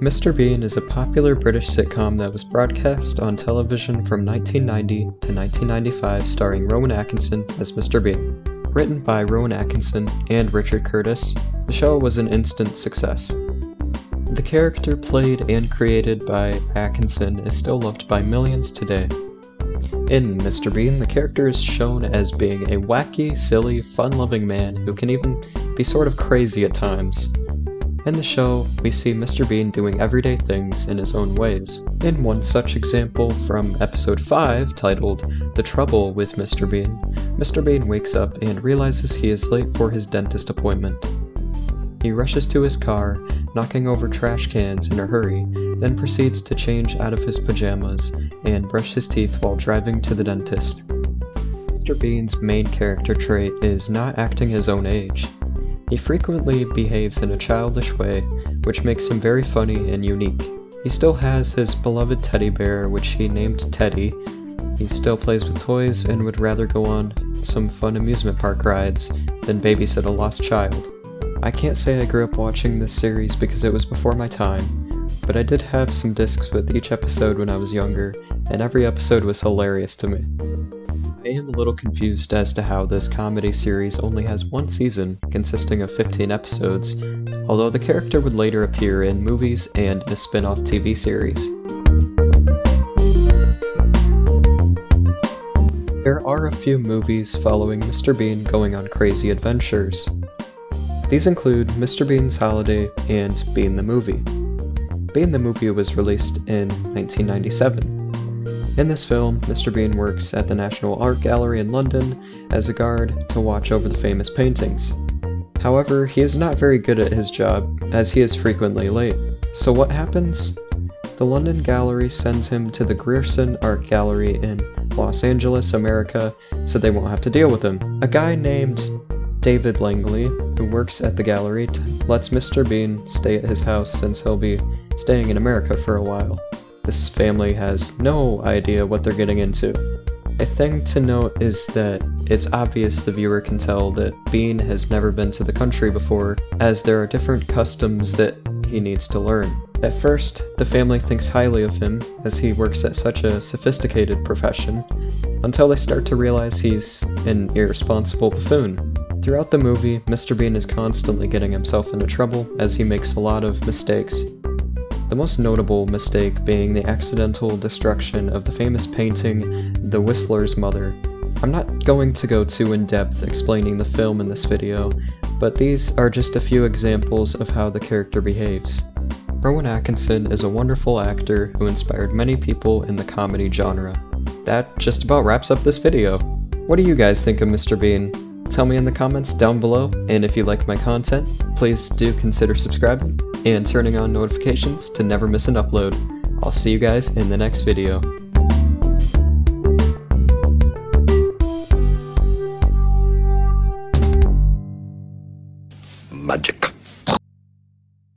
Mr. Bean is a popular British sitcom that was broadcast on television from 1990 to 1995 starring Rowan Atkinson as Mr. Bean. Written by Rowan Atkinson and Richard Curtis, the show was an instant success. The character played and created by Atkinson is still loved by millions today. In Mr. Bean, the character is shown as being a wacky, silly, fun-loving man who can even be sort of crazy at times. In the show, we see Mr. Bean doing everyday things in his own ways. In one such example from episode 5, titled The Trouble with Mr. Bean wakes up and realizes he is late for his dentist appointment. He rushes to his car, knocking over trash cans in a hurry, then proceeds to change out of his pajamas and brush his teeth while driving to the dentist. Mr. Bean's main character trait is not acting his own age. He frequently behaves in a childish way, which makes him very funny and unique. He still has his beloved teddy bear, which he named Teddy. He still plays with toys and would rather go on some fun amusement park rides than babysit a lost child. I can't say I grew up watching this series because it was before my time, but I did have some discs with each episode when I was younger, and every episode was hilarious to me. I am a little confused as to how this comedy series only has one season, consisting of 15 episodes, although the character would later appear in movies and a spin-off TV series. There are a few movies following Mr. Bean going on crazy adventures. These include Mr. Bean's Holiday and Bean the Movie. Bean the Movie was released in 1997. In this film, Mr. Bean works at the National Art Gallery in London as a guard to watch over the famous paintings. However, he is not very good at his job, as he is frequently late. So what happens? The London Gallery sends him to the Grierson Art Gallery in Los Angeles, America, so they won't have to deal with him. A guy named David Langley, who works at the gallery, lets Mr. Bean stay at his house since he'll be staying in America for a while. This family has no idea what they're getting into. A thing to note is that it's obvious the viewer can tell that Bean has never been to the country before, as there are different customs that he needs to learn. At first, the family thinks highly of him, as he works at such a sophisticated profession, until they start to realize he's an irresponsible buffoon. Throughout the movie, Mr. Bean is constantly getting himself into trouble, as he makes a lot of mistakes. The most notable mistake being the accidental destruction of the famous painting, The Whistler's Mother. I'm not going to go too in-depth explaining the film in this video, but these are just a few examples of how the character behaves. Rowan Atkinson is a wonderful actor who inspired many people in the comedy genre. That just about wraps up this video. What do you guys think of Mr. Bean? Tell me in the comments down below, and if you like my content, please do consider subscribing and turning on notifications to never miss an upload. I'll see you guys in the next video.